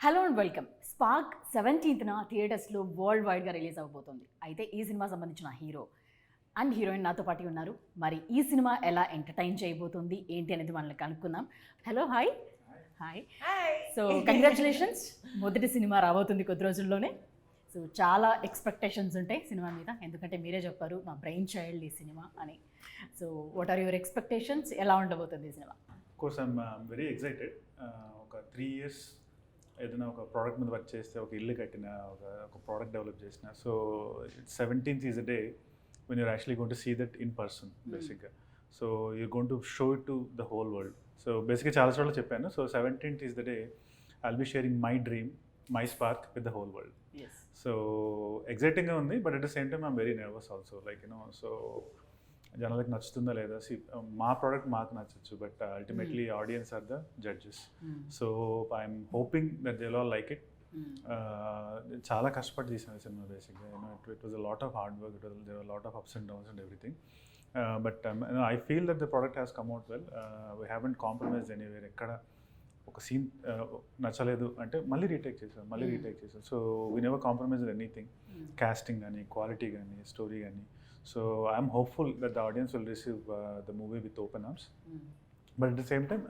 Hello and welcome. Spark 17th థియేటర్స్లో world వైడ్గా release అవబోతుంది. అయితే ఈ సినిమా సంబంధించిన హీరో అండ్ హీరోయిన్ నాతో పాటు ఉన్నారు. మరి ఈ సినిమా ఎలా ఎంటర్టైన్ చేయబోతుంది ఏంటి అనేది మనల్ని కనుక్కుందాం. Hello, hi. Hi. So congratulations, మొదటి సినిమా రాబోతుంది కొద్ది రోజుల్లోనే. సో చాలా ఎక్స్పెక్టేషన్స్ ఉంటాయి సినిమా మీద, ఎందుకంటే మీరే చెప్పారు మా బ్రెయిన్ చైల్డ్ ఈ సినిమా అని. So what are your expectations? ఎలా ఉండబోతుంది ఈ cinema? Course I'm very excited. ఒక 3 years ఏదైనా ఒక ప్రోడక్ట్ మీద వర్క్ చేస్తే, ఒక ఇల్లు కట్టిన, ఒక ప్రోడక్ట్ డెవలప్ చేసిన, so 17th is a day when you're actually going to see that in person, basically. So you're going to show it to the whole world. So basically చాలా చోట్ల చెప్పాను. So 17th is the day I'll be sharing my dream, my spark with the whole world. Yes. So exciting గా ఉంది, but at the same time I'm very nervous also, like so జనాలకు నచ్చుతుందా లేదా, మా product మాకు నచ్చచ్చు, but ultimately audience are the judges. So I'm hoping that they all like it. చాలా కష్టపడి తీసాను సినిమా బేసిక్గా. It was a lot of hard work, there are lot of ups and downs and everything. But I feel that the product has come out well. We haven't compromise anywhere. ఎక్కడ ఒక scene నచ్చలేదు అంటే మళ్ళీ retake చేసాం. So we never compromise anything, casting కానీ, quality కానీ, story కానీ. So I'm hopeful that the audience will receive the movie with open arms. But at the same time,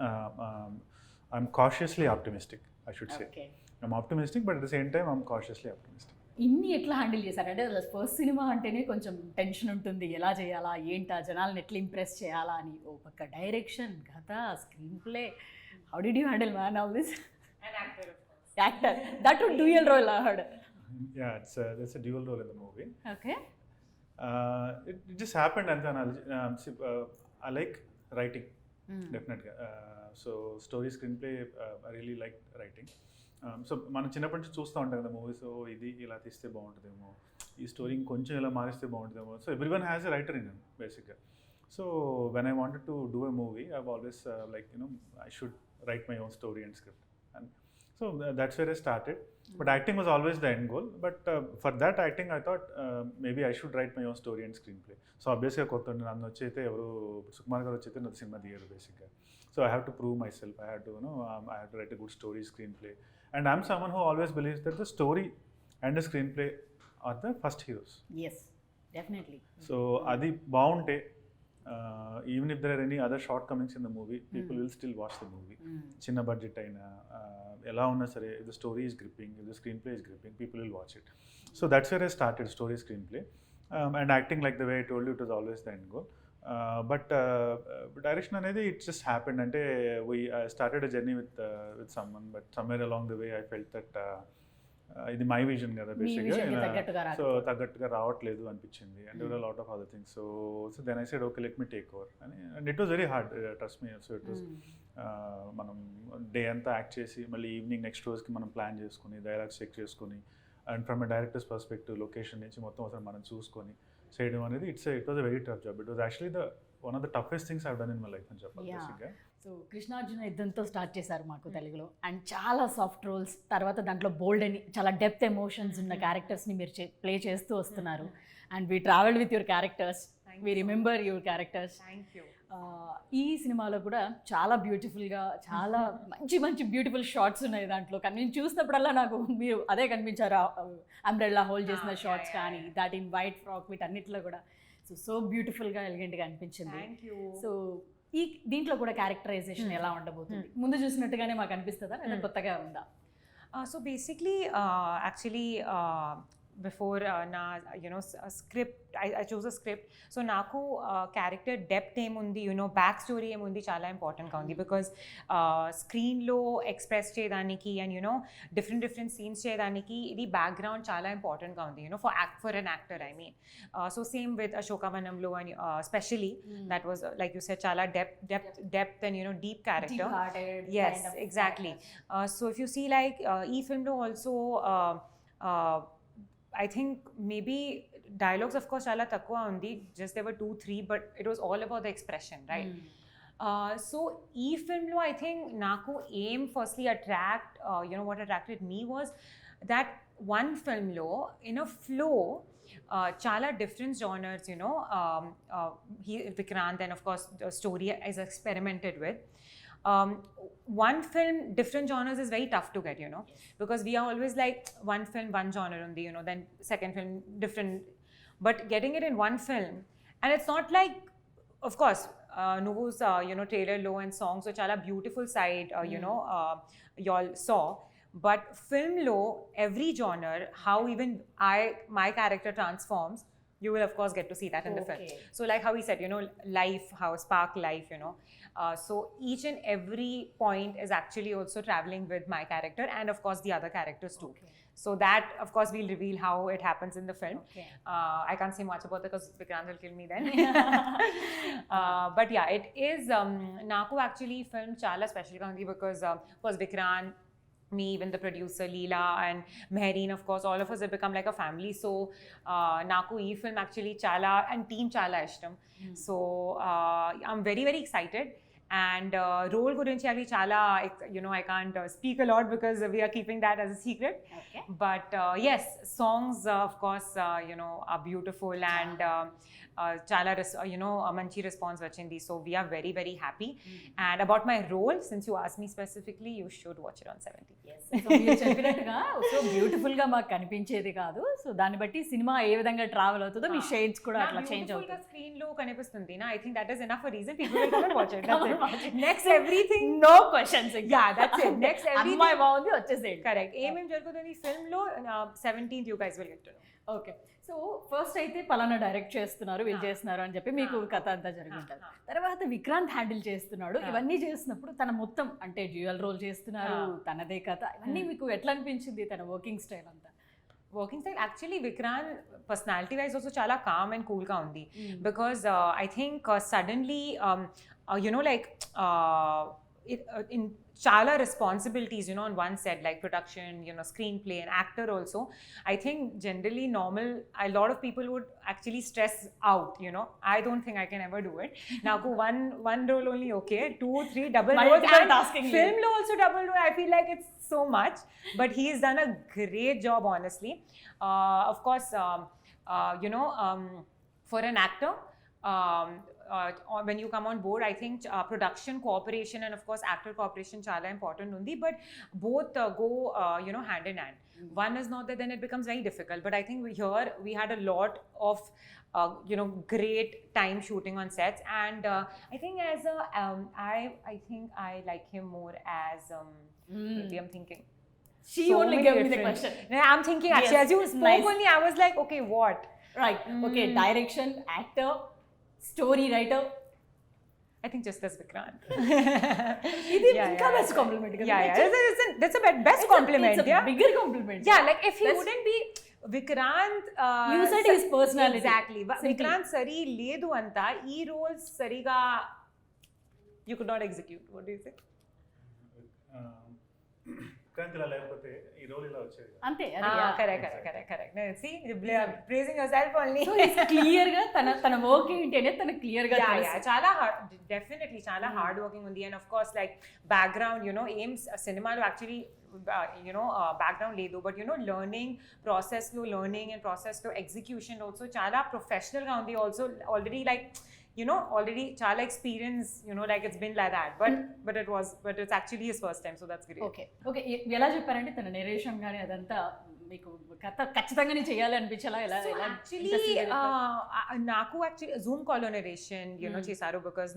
I'm cautiously optimistic, I should say. Okay. I'm optimistic, but at the same time, I'm cautiously optimistic. ఇన్ని ఎట్లా handle చేశారు? అంటే first cinema అంటేనే కొంచెం tension ఉంటుంది, ఎలా చేయాలా, ఏంటా, జనాలను ఎట్లా ఇంప్రెస్ చేయాలా అని. ఓ పక్క డైరెక్షన్, కథ, screen play. How did you handle man all this? An actor, of course. Actor. That would dual role, I heard. Yeah, there's a dual role in the movie. Okay. It just happened, and then I like writing, definitely. So story, screenplay, I really like writing. So మనం చిన్నప్పటి నుంచి చూస్తూ ఉంటాం కదా movies, ఇది ఇలా తీస్తే బాగుంటుందేమో, ఈ స్టోరీ ఇంకొంచెం ఇలా మారిస్తే బాగుంటుందేమో. So everyone has a writer in బేసిక్గా. So when I wanted to do a movie, I always like I should write my own story and script. And so that's where I started. But acting was always the end goal. But for that acting, I thought maybe I should write my own story and screenplay. So obviously కొత్త నన్ను వచ్చైతే ఎవరు సుకుమార్ గారు వచ్చైతే నా cinema తీయరు బేసిక్గా. So I have to prove myself. I have to I have to write a good story, screenplay. And I'm someone who always believes that the story and the screenplay are the first heroes. Yes, definitely. So అది బాగుంటే, even if there are any other shortcomings in the movie, people will still watch the movie. చిన్న budget అయినా ఎలా ఉన్నా సరే, if the story is gripping, if the screenplay is gripping, people will watch it. So that's where I started, story, screenplay, and acting, like the way I told you, it was always the end goal. But direction అనేది it just happened. అంటే I started a journey with someone, but somewhere along the way I felt that ఇది my vision కదా బేసిక్గా, so తగ్గట్టుగా రావట్లేదు అనిపించింది. And there are lot of other things. So then I said okay, let me take over అని. And it was very hard, trust me. So it was మనం day అంతా act చేసి మళ్ళీ ఈవినింగ్ నెక్స్ట్ రోజుకి మనం ప్లాన్ చేసుకుని, dialogues check చేసుకుని, and from a director's perspective location నుంచి మొత్తం అసలు మనం చూసుకొని చేయడం అనేది it was a very tough job. It was actually one of the toughest things I have done in my life అని చెప్పాలి బేసిక్గా. సో కృష్ణార్జున యుద్ధంతో స్టార్ట్ చేశారు మాకు తెలుగులో, అండ్ చాలా సాఫ్ట్ రోల్స్, తర్వాత దాంట్లో బోల్డ్ అని చాలా డెప్త్ ఎమోషన్స్ ఉన్న క్యారెక్టర్స్ని మీరు ప్లే చేస్తూ వస్తున్నారు. And we travelled with your characters, we remember your characters. Thank you. ఈ సినిమాలో కూడా చాలా బ్యూటిఫుల్గా, చాలా మంచి బ్యూటిఫుల్ షార్ట్స్ ఉన్నాయి దాంట్లో. కానీ నేను చూసినప్పుడల్లా నాకు మీరు అదే కనిపించారు, అంబ్రెల్లా హోల్డ్ చేసిన షార్ట్స్ కానీ, దాట్ ఇన్ వైట్ ఫ్రాక్, వీటన్నిటిలో కూడా సో బ్యూటిఫుల్గా, ఎలిగెంట్గా అనిపించింది. Thank you. సో దీంట్లో కూడా క్యారెక్టరైజేషన్ ఎలా ఉండబోతుంది? ముందు చూసినట్టుగానే మాకు అనిపిస్తుందా, లేదా కొత్తగా ఉందా? So basically, actually, before script, I chose a script. So naku character depth emundi, back story emundi, chala important ga undi, because screen lo express cheyadaniki and different scenes cheyadaniki idi background chala important ga undi, for an actor, I mean. So same with Ashokavanam lo, and especially that was like you said, chala depth and deep character, Deep-hearted. yes, kind of exactly. So if you see like e film lo also I think maybe dialogues of course chala takkuva undi, just there were 2-3, but it was all about the expression, right? So e film lo I think naku aim firstly attract, what attracted me was that one film lo in a flow chala different genres, Vikranth, and of course the story is experimented with. one film, different genres is very tough to get, you know, because we are always like one film, one genre only, you know, then second film, different. But getting it in one film, and it's not like, of course, Nuvu's, you know, trailer low and songs, so chala beautiful side, you know, y'all saw. But film low, every genre, how even my character transforms, you will of course get to see that in the film. So like how he said, you know, life, how spark life, you know. So each and every point is actually also traveling with my character and of course the other characters too. So that of course we'll reveal how it happens in the film. I can't say much about it because Vikranth will kill me then. But yeah, it is Naku actually film chala special ga undi because of course Vikranth, me, even the producer Leela and Mehreen, of course, all of us have become like a family. So Naku ee film actually chala and team chala ishtam. So I'm very very excited. And role gurinchi actually chala, you know, I can't speak a lot because we are keeping that as a secret. But yes, songs of course you know are beautiful and chala you know manchi response vachindi, so we are very very happy. And about my role, since you asked me specifically, you should watch it on 17th. మీరు చెప్పినట్టుగా so beautiful గా మాకు కనిపించేది కాదు, so దాన్ని బట్టి cinema ఏ విధంగా travel అవుతుందో మీ షేడ్స్ కూడా అట్లా చేంజ్ అవుతుంది. స్క్రీన్ లో కనిపిస్తుంది నా, I think that is enough reason people will come and watch it. Next everything no questions. Yeah that's it. Next everything అమ్మాయి బాగుంది వచ్చేసేయండి. కరెక్ట్. ఏమేం జరుగుతుంది ఫిల్మ్ లో 17th you guys will get to know. Okay, so first అయితే పలానా direct చేస్తున్నారు, వీళ్ళు చేస్తున్నారు అని చెప్పి మీకు కథ అంతా జరుగుతుంది. తర్వాత విక్రాంత్ హ్యాండిల్ చేస్తున్నాడు. ఇవన్నీ చేస్తున్నప్పుడు తన మొత్తం అంటే డ్యూయల్ రోల్ చేస్తున్నారు, తనదే కథ, ఇవన్నీ మీకు ఎట్లా అనిపించింది తన వర్కింగ్ స్టైల్ అంతా? Working style actually Vikrant personality wise also చాలా కామ్ అండ్ కూల్గా ఉంది. Because I think suddenly you know like in chala responsibilities, you know, on one set, like production, you know, screenplay and actor also. I think generally normal, a lot of people would actually stress out, you know. I don't think I can ever do it. Now one role only okay, 2 3 double roles, and film lo also double role, I feel like it's so much, but he has done a great job honestly. Of course you know, for an actor, when you come on board, I think production cooperation and of course actor cooperation chala important undi, but both go you know hand in hand. One is not that, then it becomes very difficult, but I think we had a lot of you know great time shooting on sets, and I think as a I think I like him more as maybe I'm thinking she so only gave me the question. I'm thinking actually, yes, as you spoke only I was like okay, what right, okay, direction, actor, story writer, I think just as Vikranth. Idi inka best compliment. That's a best compliment. It's a bigger compliment. Yeah, like if he wouldn't be Vikranth, you said his personality. Exactly. Vikranth sari ledu anta ee roles sariga you could not execute. What do you say? Vikrant ఇలా లేకపోతే ఈ role ఇలా వచ్చేది అంతే. Correct. See, praising yourself only. So it's clear గా తన work ఏంటి అనేది తనకు క్లియర్ గా తెలుసు. చాలా డెఫినెట్లీ చాలా హార్డ్ వర్కింగ్ ఉంది. And of course like background, you know, AIIMS సినిమాలో actually you know background ledu, but you know learning process lo execution also chala professional ga undi, also already like you know already chala experience, you know, like it's been like that, but it's actually his first time, so that's great. Okay ఎలా చెప్పారంటే తన narration గాని అదంతా మీకు కథ ఖచ్చితంగానే చేయాలి అనిపించాలా? ఎలా actually నాకు actually Zoom call narration you know చేశారు, because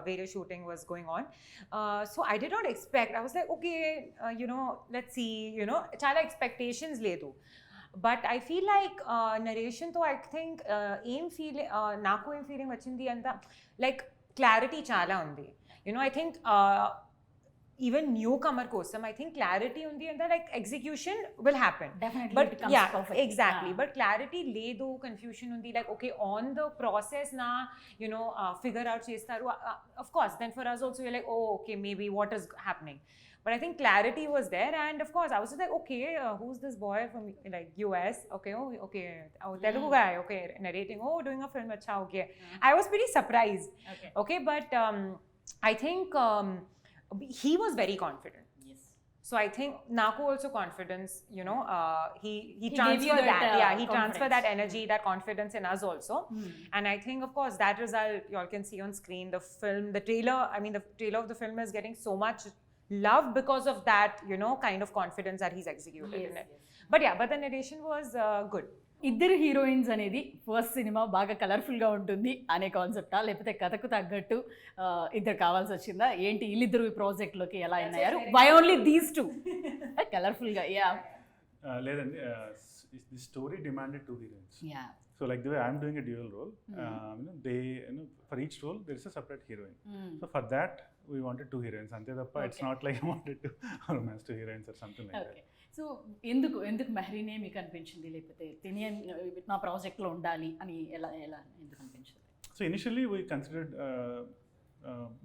various shooting was going on, so I did not expect, I was like okay you know let's see, you know చాలా expectations లేదు. But I feel like narration తో I think నాకు ఏం feeling వచ్చింది అంత like clarity చాలా ఉంది, you know. I think even newcomer kosam I think clarity undi and like execution will happen definitely, but it comes yeah perfect. Exactly. But clarity ledu, confusion undi, like okay on the process na you know figure out chestaru, of course then for us also we're like oh okay maybe what is happening, but I think clarity was there. And of course I was just like okay who's this boy from like US, okay Telugu guy, okay narrating, doing a film, acha okay. I was pretty surprised, okay but I think he was very confident. Yes. So I think Naku also confidence, you know, he gave you transferred that, that, he transferred confidence. that energy, that confidence in us also. And I think, of course, that result you all can see on screen. The film, the trailer, I mean, the trailer of the film is getting so much love because of that, you know, kind of confidence that he's executed in it. But yeah, but the narration was good. ఇద్దరు heroines అనేది first cinema బాగా కలర్ఫుల్గా ఉంటుంది అనే కాన్సెప్టా, లేకపోతే కథకు తగ్గట్టు ఇద్దరు కావాల్సి వచ్చిందా, ఏంటి వీళ్ళిద్దరు ఈ ప్రాజెక్ట్లోకి ఎలా అయ్యారు? వై ఓన్లీ దీస్ టూ కలర్ఫుల్గా? యా లేదండి, the story demanded 2 heroines. Yeah So like the way I'm doing a dual role, they, for each role there is a separate heroine. So for that we wanted 2 heroines. Ante tappa it's not like I wanted to romance 2 heroines or something like that. So ఎందుకు మెహరీనే మీకు అనిపించింది, లేకపోతే తిని నా ప్రాజెక్ట్లో ఉండాలి అని ఎలా ఎందుకు అనిపించింది? So initially we considered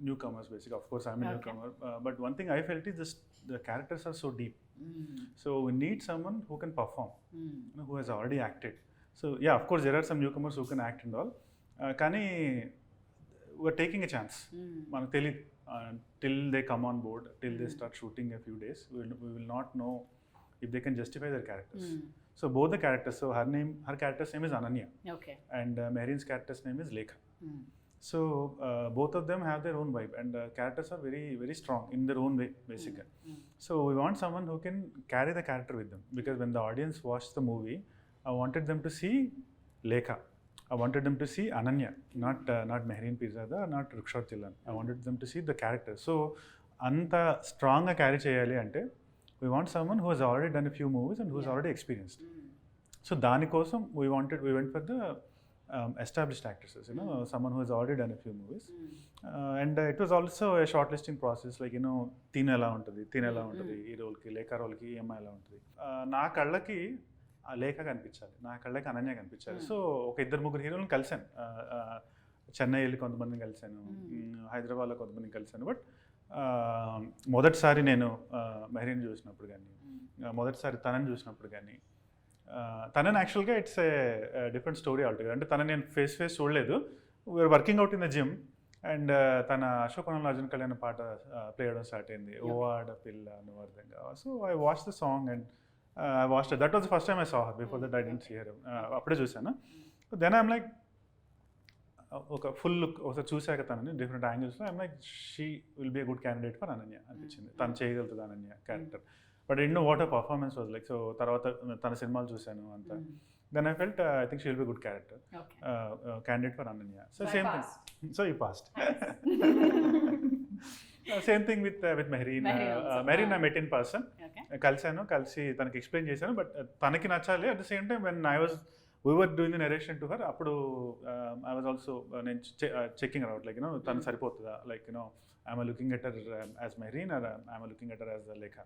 newcomers basically. Of course I'm a newcomer, but one thing I felt is the characters are so deep. So we need someone who can perform, who has already acted. So yeah, of course there are some newcomers who can act and all, kani we're taking a chance. Manaku telid till they come on board, till they start shooting a few days, we will not know if they can justify their characters. So both the characters, so her character's name is Ananya, okay, and Mehreen's character's name is Lekha. So both of them have their own vibe, and characters are very, very strong in their own way basically. So we want someone who can carry the character with them, because when the audience watched the movie, I wanted them to see Lekha, I wanted them to see Ananya, not Mehreen Pirzada, not Rukshar Dhillon. I wanted them to see the character. So anta strong ga carry cheyali ante we want someone who has already done a few movies and who is already experienced. So dani kosam we went for the established actresses, you know, someone who has already done a few movies. And it was also a shortlisting process, like, you know, tin ela untadi ee role ki, Lekha role ki em ela untadi. Na kallaki లేఖ కనిపించాలి, నా కళ్ళకి అనన్య కనిపించాలి. So ఒక 2-3 హీరోలను కలిశాను, చెన్నై వెళ్ళి కొంతమందిని కలిశాను, హైదరాబాద్లో కొంతమందిని కలిశాను. బట్ మొదటిసారి నేను మెహరీన్ చూసినప్పుడు కానీ, మొదటిసారి తనని చూసినప్పుడు కానీ, తనని యాక్చువల్గా it's a different story altogether. అంటే తన నేను ఫేస్ చూడలేదు, we're working out in the gym, and తన అశోకనంలో అర్జున్ కళ్యాణ్ పాట ప్లే చేయడం స్టార్ట్ అయింది, ఓ ఆడ పిల్ల నువ్వు అర్థంగా. So I watch the song and I watched it. That was the first time I saw her. Before that, I didn't see her. అప్పుడే చూసాను. Then I'm like, ఒక ఫుల్ లుక్ ఒకసారి చూసాక తనని డిఫరెంట్ యాంగిల్స్లో I'm like she will be a good candidate for Ananya అనిపించింది. తను చేయగలుగుతుంది Ananya character. But I don't know what her performance was like. So తర్వాత తన సినిమాలు చూశాను అంతా. Then I felt I think she will be a good character, candidate for Ananya. So same thing. So you passed. Same thing with Mehreen. Mehreen I met in person. కలిసాను, కలిసి తనకి explain చేశాను. But తనకి నచ్చాలి. At the same time when we were doing the narration to her, అప్పుడు I was also నేను checking her out, like, you know, తను సరిపోతుందా, like, you know, am I looking at her as Mehreen or am I looking at her as Lekha?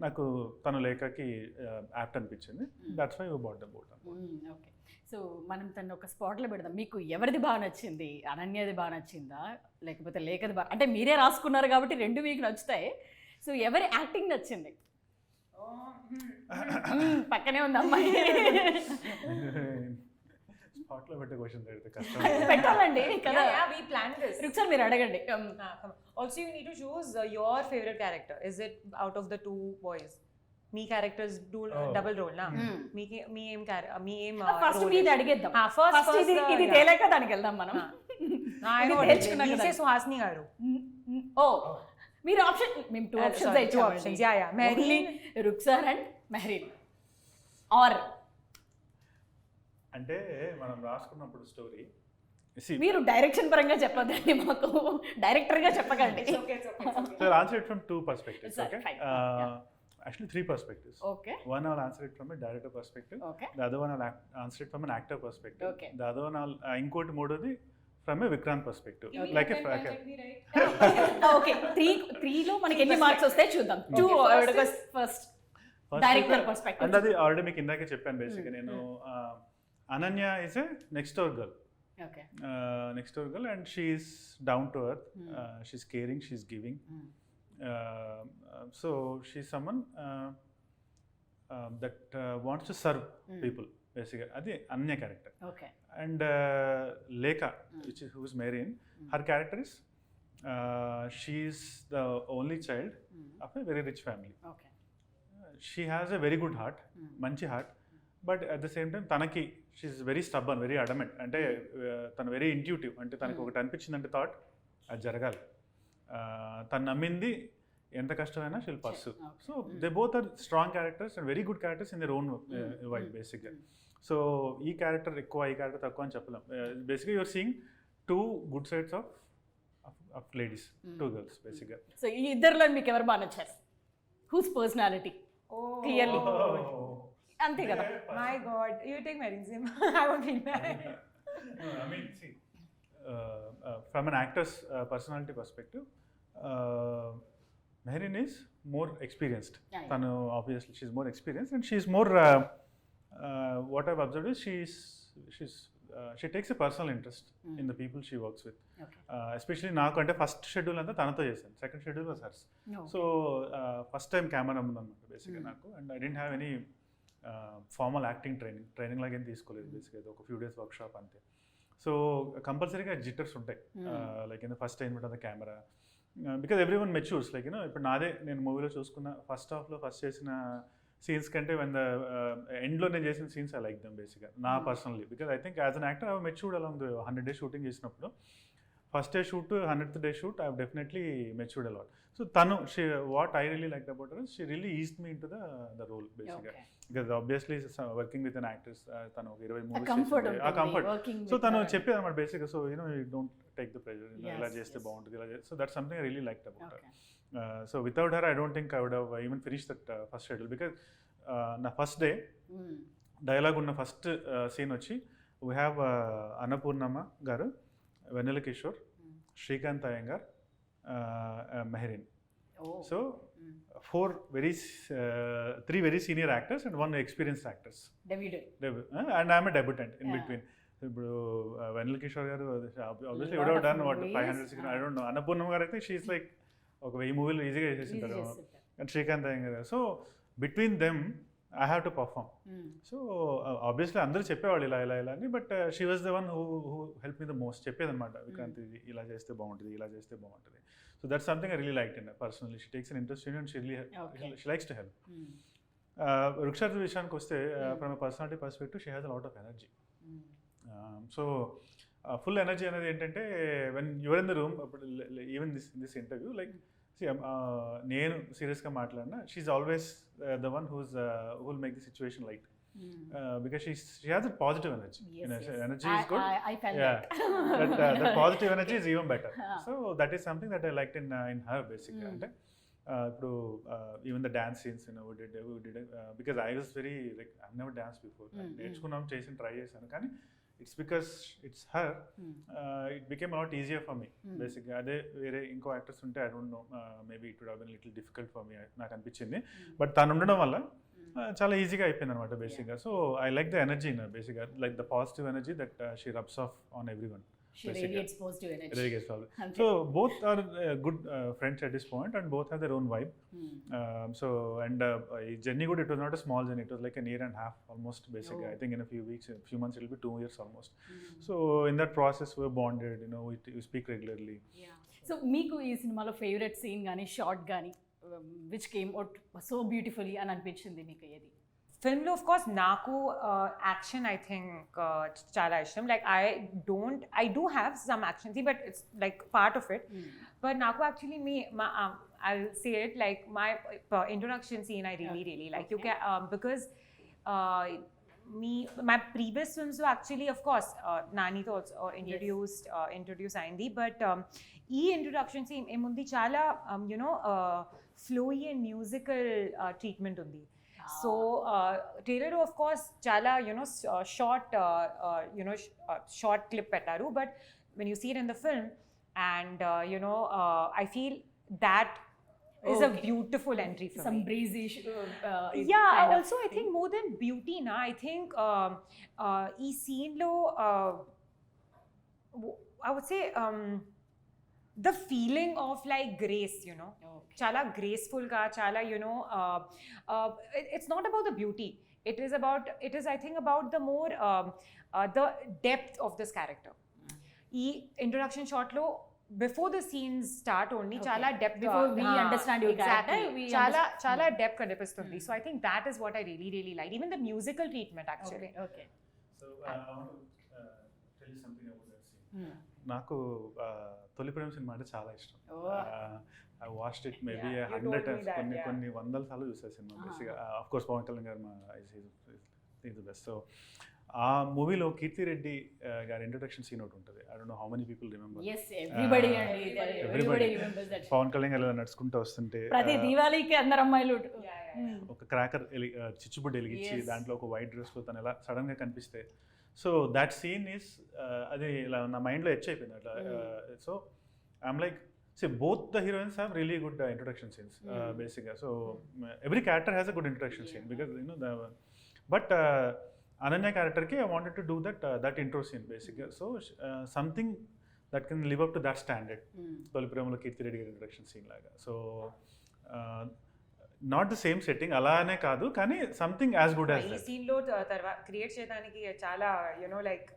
నాకు తను లేఖకి apt అనిపించింది. That's why we bought the boat. Okay, so మనం తను ఒక స్పాట్లో పెడదాం. మీకు ఎవరిది బాగా నచ్చింది? అనన్యది బాగా నచ్చిందా, లేకపోతే లేఖది బాగా? అంటే మీరే రాసుకున్నారు కాబట్టి రెండు మీకు నచ్చుతాయి. సో ఎవరి యాక్టింగ్ నచ్చింది? పక్కనే ఉంది అమ్మాయి. స్పాట్లో పెట్టే క్వశ్చన్ పెడితే కష్టం. పెట్టాలండి కదా. We planned this. రుక్సార్ మీరు అడగండి. Also you need to choose your favorite character. Is it out of the 2 boys? మీ క్యారెక్టర్స్ డబుల్ రోల్ నా మీ ఏం ఫస్ట్ మీది అడిగేద్దాం. ఫస్ట్ ఇది తేలేక దానికి వెళ్దాం మనం. సుహాసిని గారు. ఓ మీరు ఆప్షన్, మేము 2 ఆప్షన్స్ ఇచ్చాము. Yeah yeah Mehreen, Ruksar and Mehreen. Or అంటే మనం రాసుకున్నప్పుడు స్టోరీ మీరు డైరెక్షన్ పరంగా చెప్పదండి, మాకు డైరెక్టర్ గా చెప్పకండి. So I'll answer it from 2 perspectives. Okay. Actually 3 perspectives. Okay. One I'll answer it from a director perspective. Okay. The other one I'll answer it from an actor perspective. Okay. The other one I'll inquire మూడోది from a Vikranth perspective. Like if okay, 3 లో మనకి ఎన్ని marks వస్తాయి చూద్దాం. 2 first director perspective. And అది already మీకు ఇందాకే చెప్పాను. బేసిక్గా నేను Ananya is a next door girl. Okay. Next door girl, and she is down to earth. She's caring, she's giving. So she's someone that wants to serve people. Basically, adi Ananya character. Okay. And Lekha, who is Mehreen, her character is she is the only child of a very rich family. Okay. She has a very good heart, మంచి heart, but at the same time తనకి she's very stubborn, very adamant. అంటే తను very intuitive, అంటే తనకు ఒకటి అనిపించిందంటే thought అది జరగాలి. తను నమ్మింది ఎంత కష్టమైనా she'll pursue. So they both are strong characters and very good characters in their own right బేసిక్గా. సో ఈ క్యారెక్టర్ ఎక్కువ, ఈ క్యారెక్టర్ తక్కువ అని చెప్పలేం. బేసిక్గా you're seeing two good sides of ladies, two girls బేసిక్గా. సో ఈ ఇద్దరిలో మీకు ఎవరు బాగా నచ్చారు? హూస్ పర్సనాలిటీ క్లియర్లీ అంతే కదా? My God, you take Mehreen's name. I won't feel bad. No, I mean, see, from an actor's personality perspective, Mehreen is more experienced. Yeah. Tanu, obviously, she's more experienced, and she's more. What I've observed is she takes a personal interest in the people she works with. Okay. Especially నాకు అంటే first schedule అంతా తనతో చేశాను, second schedule was hers. So first time camera ఉందన్నమాట బేసిక్గా నాకు. And I didn't have any formal acting training లాగా ఏం తీసుకోలేదు బేసిక్గా, ఒక ఫ్యూ డేస్ వర్క్షాప్ అంతే. సో కంపల్సరీగా జిట్టర్స్ ఉంటాయి, like in the first time ఉంటుంది camera, because everyone matures. Like ఇప్పుడు నాదే, నేను మూవీలో చూసుకున్న ఫస్ట్ హాఫ్లో ఫస్ట్ చేసిన సీన్స్ కంటే వన్ ద ఎండ్లో నేను చేసిన సీన్స్ ఐ లైక్ దమ్ బేసిక్గా, నా personally. Because I think as an actor I matured along the 100 days shooting చేసినప్పుడు, first day shoot 100th day shoot I definitely matured a lot. So తను what I really like about her, she really eased me into the role బేసిక్గా. Because obviously working with an actors, తను ఒక 20 movies ఆ comfort. So తను చెప్పేది అనమాట బేసిక్గా, so you don't take the pressure, ఇలా చేస్తే బాగుంటుంది, ఇలా చేస్తే. So that something I really like about her. So without her I don't think I would have even finish that first schedule. Because నా ఫస్ట్ డే డైలాగ్ ఉన్న first scene వచ్చి we have Annapurnamma garu, Vennela Kishore, Srikanth Iyengar, Mehreen. So 3 very senior actors and 1 experienced actors. And I'm a debutant in between. ఇప్పుడు Vennela Kishore garu obviously would have done what 500-600, I don't know. Annapurnamma garu అయితే she is like ఒక 1000 మూవీలు ఈజీగా చేసేసింటారు. And Srikanth Iyengar garu. So between them I have to perform. So obviously అందరూ చెప్పేవాళ్ళు ఇలా ఇలా ఇలా అని, but she was the one who help me the most. చెప్పేదన్నమాట, విక్రాంత్ ఇది ఇలా చేస్తే బాగుంటుంది, ఇలా చేస్తే బాగుంటుంది. So that's something I really liked in her personally. She takes an interest in it and she likes to help. Rukshar విషయానికి వస్తే, from a personality perspective, she has a lot of energy. So full energy అనేది ఏంటంటే, when you are in the room, even this interview, like see, నేను సీరియస్గా మాట్లాడినా, she's always the one who will make the situation light. Because she has a positive energy. Energy is good. I felt that. The positive energy is even better. So that is something that I liked in her basically. Ante ఇప్పుడు even the dance scenes, we did because I was very like, I've never danced before. నేర్చుకున్నాం, try చేశాను, కానీ it's because it's her, it became a lot easier for me basically. అదే వేరే ఇంకో actors ఉంటే I don't know, maybe it would have been a little difficult for me, నాకు అనిపించింది. But తను ఉండడం వల్ల చాలా ఈజీగా అయిపోయింది అనమాట బేసిక్గా. So I like the energy in her బేసిక్గా, like the positive energy that she rubs off on everyone. She radiates positive energy. So both are good friends at this point, and both have their own vibe. So and journey good, it was not a small journey, it was like a year and a half almost basically. I think in a few weeks, a few months, it will be 2 years almost. So in that process we were bonded, we speak regularly. So meeku ee cinema lo favorite scene gaani shot gaani which came out so beautifully అని అనిపించింది మీకు ఏది? ఫిల్మ్లో of course నాకు action I think చాలా ఇష్టం. Like I do have some action scene, but it's like part of it. But నాకు actually I will say it like my introduction scene I really like. You can because my previous films were actually, of course, Nanito also introduced అయింది. But ఈ introduction scene ఏముంది, చాలా flowy and musical treatment ఉంది. So trailer of course చాలా short clip పెట్టారు, but when you see it in the film and I feel that is a beautiful entry for some me. breezy Also I think more than beauty na, I think ee scene lo I would say the feeling of like grace, chala graceful ga, chala it's not about the beauty, it is I think about the more the depth of this character. Ee introduction shot lo before the scenes start only Okay. chala depth Before we understand your exactly character, we chala depth kanipistundi. So I think that is what I really liked, even the musical treatment actually. Okay. So I want to tell you something about that scene. నాకు తొలి ప్రేమ cinema అంటే చాలా ఇష్టం. I watched it maybe Yeah, you 100 told me times, that, కొన్ని వందల సార్లు చూసా cinema. బేసిక్గా ఆఫ్ కోర్స్ పవన్ కళ్యాణ్ గారు మా ఈజ్ ద బెస్ట్. సో ఆ మూవీలో కీర్తి రెడ్డి గారి ఇంట్రొడక్షన్ సీన్ ఒకటి ఉంటుంది. I don't know how many people remember. Yes, everybody అండి. Everybody remembers that. Pawan Kalyan garu నడుచుకుంటూ వస్తుంటే ప్రతి దీవాళీకి అందరు అమ్మాయిలు ఒక క్రాకర్ చిచ్చుబుడ్డి వెలిగించి Yes. దాంట్లో ఒక వైట్ డ్రెస్లో తను ఎలా సడన్గా కనిపిస్తే, సో దట్ సీన్ ఈస్ అది ఇలా నా మైండ్లో ఎచ్ అయిపోయింది అట్లా. So I'm like, see both the heroines have really good introduction scenes, basically. So every character has a good introduction scene because you know but Ananya character ki I wanted to do that intro scene basically. So something that can live up to that standard. Toli Premalo Kirti Reddy introduction scene laga. So not the same setting అలానే కాదు కానీ something as good as ఈ that. Scene లో తర్వాత create చేయడానికి చాలా like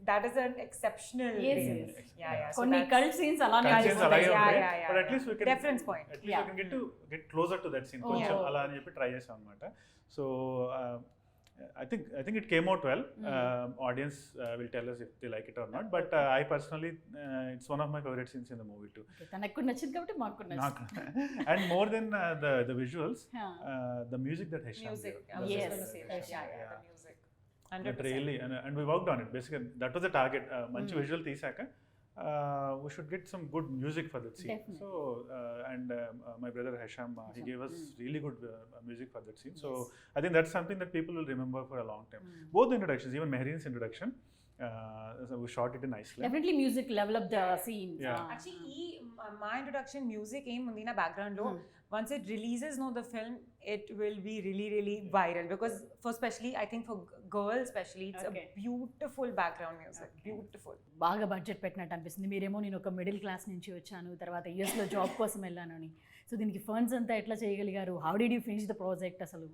that is an exceptional Yes, way. yes. Yeah. So కొన్ని that's- cult scenes అలానే Cult scenes అలాగే Yeah, ఉంటాయి. yeah, yeah, But at yeah. least we can Reference point. At least we can get closer to that scene. Oh. కొంచెం అలా అని చెప్పి try చేసాం అన్నమాట. So I think it came out well. Audience will tell us if they like it or not. But I personally, it's one of my favorite scenes in the movie too. తనకు కూడా నచ్చింది కాబట్టి మాకు కూడా నచ్చింది. And more than the visuals, the music that Hesham Music. did. I was Yes. just going to say that. Yeah, the music. 100%. That really, and we worked on it. Basically, that was the target. Manchi visual తీసాక we should get some good music for that scene. Definitely. So and my brother Hesham, he gave us really good music for that scene. So I think that's something that people will remember for a long time. Both the introductions, even Mehreen's introduction, so we shot it in Iceland. Definitely music develop the scene. Yeah. Actually, my introduction music ఏం ఉంది నా background లో, once it releases the film, it will be really viral because for especially I think for girls especially it's Okay. a beautiful background music. Beautiful. బాగా budget పెట్టినట్టు అనిపిస్తుంది. మీరేమో నేను ఒక మిడిల్ క్లాస్ నుంచి వచ్చాను, తర్వాత యూఎస్లో జాబ్ కోసం వెళ్ళాను అని. సో దీనికి ఫండ్స్ అంతా ఎట్లా చేయగలిగారు? How did you finish the project అసలు?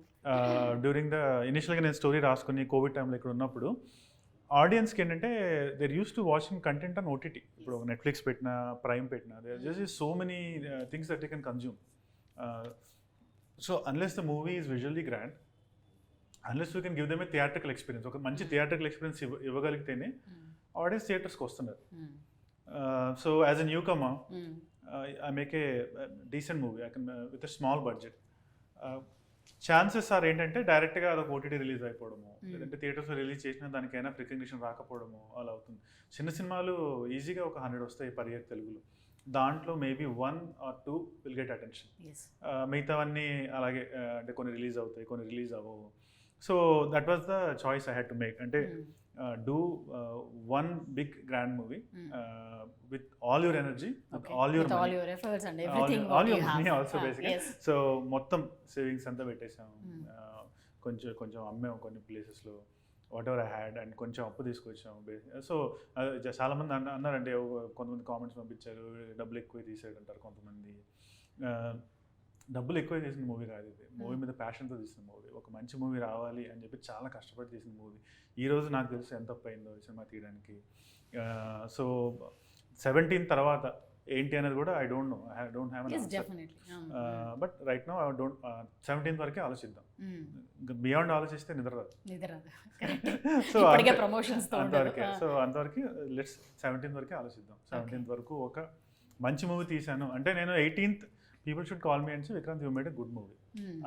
డ్యూరింగ్ ద ఇనిషియల్గా నేను స్టోరీ రాసుకుని కోవిడ్ టైంలో ఇక్కడ ఉన్నప్పుడు ఆడియన్స్కి ఏంటంటే they're used to watching content on OTT. ఇప్పుడు నెట్ఫ్లిక్స్ పెట్టినా, ప్రైమ్ పెట్టినా, there just so many things that you can consume. So unless the movie is visually grand, unless we can give them a theatrical experience, ఒక మంచి theatrical experience ఇవ్వగలిగితేనే audience థియేటర్స్కి వస్తున్నారు. So as a newcomer, I make a decent movie. I can with a small budget. Chances are ఏంటంటే డైరెక్ట్గా అదొక OTT release అయిపోవడము, లేదంటే థియేటర్స్లో రిలీజ్ చేసిన దానికైనా రికగ్నిషన్ రాకపోవడము అలా అవుతుంది. చిన్న సినిమాలు ఈజీగా ఒక 100 వస్తాయి పర్ ఇయర్ తెలుగులో. దాంట్లో maybe 1 or 2 will get attention. మిగతావన్నీ అలాగే అంటే కొన్ని రిలీజ్ అవుతాయి, కొన్ని రిలీజ్ అవ్వవు. So that was the choice I had to make. అంటే do one big grand movie with all your energy, with all your money, all your efforts and everything, all your money also basically. Yes. So మొత్తం savings అంతా పెట్టేసాం. కొంచెం అమ్మాం కొన్ని ప్లేసెస్లో, what ever I had, and కొంచెం అప్పు తీసుకొచ్చాం. So చాలామంది అన్నారంటే, కొంతమంది కామెంట్స్ పంపించారు, డబ్బులు ఎక్కువ తీసాడు అంటారు కొంతమంది. డబ్బులు ఎక్కువ తీసిన మూవీ కాదు ఇది. మూవీ మీద ప్యాషన్తో తీసిన మూవీ. ఒక మంచి మూవీ రావాలి అని చెప్పి చాలా కష్టపడి తీసిన మూవీ. ఈరోజు నాకు తెలుసు ఎంత అయిందో ఈ సినిమా తీయడానికి. సో 17 తర్వాత ఏంటి అనేది కూడా I don't know. I don't have Yes, definitely. But right now I don't. 17 వరకే ఆలోచిద్దాం. బియాండ్ ఆలోచిస్తే నిద్ర రాదు. సో ప్రమోషన్స్ అంతవరకే. సో అంతవరకు లెట్స్ 17 వరకే ఆలోచిద్దాం. 17 వరకు ఒక మంచి మూవీ తీశాను అంటే, నేను 18th people should call me and say Vikrant you made a good movie.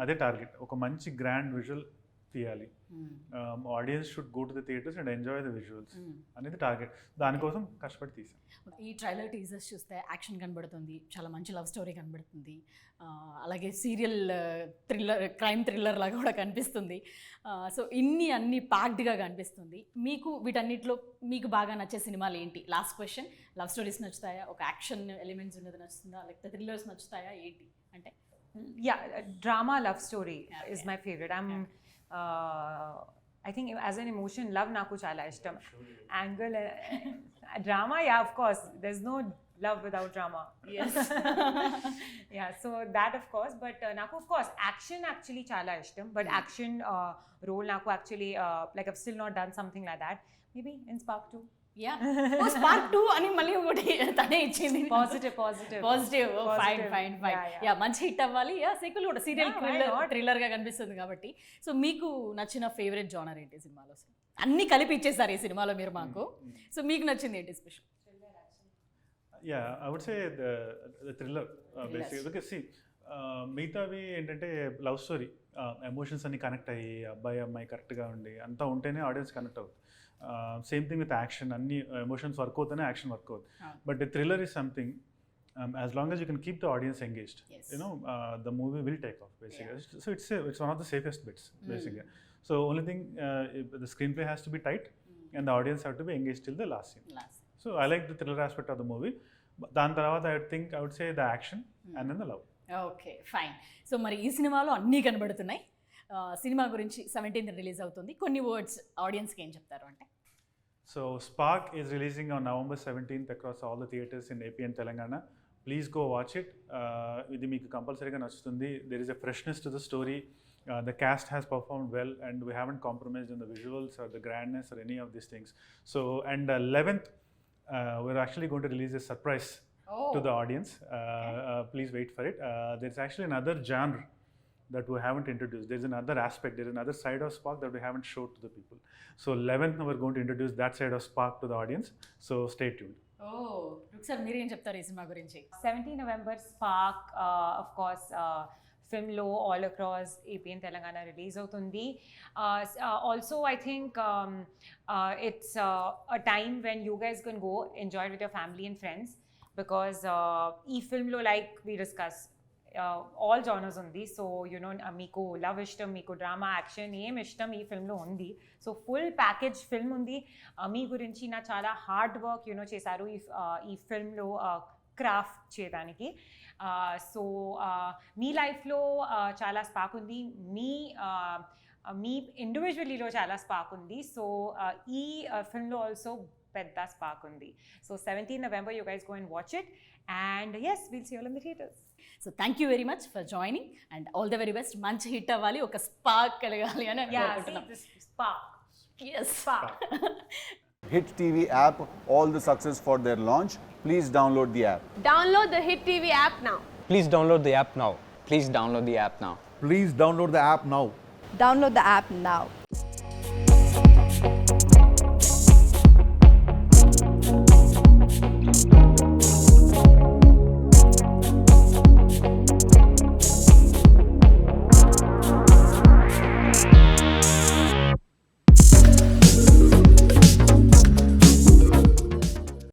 అదే టార్గెట్. ఒక మంచి గ్రాండ్ విజువల్ తీయాలి. Audience should go to the theatres and enjoy the visuals అనేది టార్గెట్. దానికోసం కష్టపడి తీసాం. ఈ ట్రైలర్ టీజర్స్ చూస్తే యాక్షన్ కనబడుతుంది, చాలా మంచి లవ్ స్టోరీ కనబడుతుంది, అలాగే సీరియల్ థ్రిల్లర్, క్రైమ్ థ్రిల్లర్ లాగా కూడా కనిపిస్తుంది. సో అన్ని ప్యాక్డ్గా కనిపిస్తుంది. మీకు వీటన్నిటిలో మీకు బాగా నచ్చే సినిమాలు ఏంటి? Last question. లవ్ స్టోరీస్ నచ్చుతాయా? ఒక యాక్షన్ ఎలిమెంట్స్ ఉన్నది నచ్చుతుందా? లేకపోతే థ్రిల్లర్స్ నచ్చుతాయా? ఏంటి అంటే? Yeah, drama love story is my favorite. I think as an emotion, love naku chala ishtam. Angle, drama, yeah, of course. There's no love without drama. Yes. Yeah, so that of course. But naku of course action actually chala ishtam. But action role naku actually like I've still not done something like that. Maybe in Spark 2. Yeah spark 2 అని మళ్ళీ ఒకటి తనే ఇచ్చింది. Positive fine yeah మంచి hit అవ్వాలి. Yeah sequel కూడా serial thriller గా కనిపిస్తుంది కాబట్టి. సో మీకు నచ్చిన ఫేవరెట్ జానర్ ఏంటి సినిమాలో? అన్ని కలిపి ఇచ్చేసారు ఈ సినిమాలో మీరు మాకు. సో మీకు నచ్చింది ఏంటి special? Yeah, I would say the thriller basically. Because see, మిగతావి ఏంటంటే లవ్ స్టోరీ, ఎమోషన్స్ అన్ని కనెక్ట్ అయ్యి అబ్బాయి అమ్మాయి కరెక్ట్గా ఉండి అంతా ఉంటేనే ఆడియన్స్ కనెక్ట్ అవుతుంది. సేమ్ థింగ్ విత్ యాక్షన్, అన్ని ఎమోషన్స్ వర్క్ అవుతానే యాక్షన్ వర్క్ అవుతుంది. But thriller is something as long as you can keep the audience engaged, you know, the movie will take off basically. So it's one of the safest bits basically. So only thing, the screenplay has to be tight and the audience have to be engaged till the last scene. So I like the thriller aspect of the movie. దాని తర్వాత I would say the action and then the love. Okay fine. So మరి ఈ సినిమాలో అన్నీ కనబడుతున్నాయి. Cinema గురించి 17th release అవుతుంది. కొన్ని వర్డ్స్ ఆడియన్స్కి ఏం చెప్తారు అంటే? So Spark is releasing on November 17th across all the theatres in AP and Telangana. Please go watch it. ఇది మీకు కంపల్సరీగా నచ్చుతుంది. There is a freshness to the story. The cast has performed well and we haven't compromised in the visuals or the grandness or any of these things. So and 11th we're actually going to release a surprise to the audience. Please wait for it. There's actually another genre that we haven't introduced. There's another aspect, there's another side of Spark that we haven't showed to the people. So 11th we're going to introduce that side of Spark to the audience. So stay tuned. Rukhsar మీరు ఏం చెప్తారు ఈ cinema గురించి? 17 November Spark, of course, ఫిల్మ్లో all across AP and Telangana release అవుతుంది. Also I think it's a time when you guys can go enjoy with your family and friends, because ఈ ఫిల్మ్లో like we discuss all genres ఉంది. So you know మీకు love ఇష్టం, మీకు drama, action ఏం ఇష్టం ఈ ఫిల్మ్లో ఉంది. సో ఫుల్ ప్యాకేజ్ ఫిల్మ్ ఉంది. మీ గురించి నా చాలా హార్డ్ వర్క్ యూనో చేశారు ఈ ఫిల్మ్లో క్రాఫ్ట్ చేయడానికి. సో మీ లైఫ్లో చాలా స్పార్క్ ఉంది, మీ ఇండివిజువలీలో చాలా స్పార్క్ ఉంది. సో ఈ ఫిల్మ్లో ఆల్సో పెద్ద స్పార్క్ ఉంది. So 17 November you guys go and watch it and yes, we'll see you all in the theaters. So thank you very much for joining and all the very best. మంచి hit అవ్వాలి, ఒక spark కలగాలి అని అనుకుంటున్నాం. Hit TV app, all the success for their launch. Please download the app. Download the Hit TV app now. Please download the app now. Please download the app now. Please download the app now. Download the app now.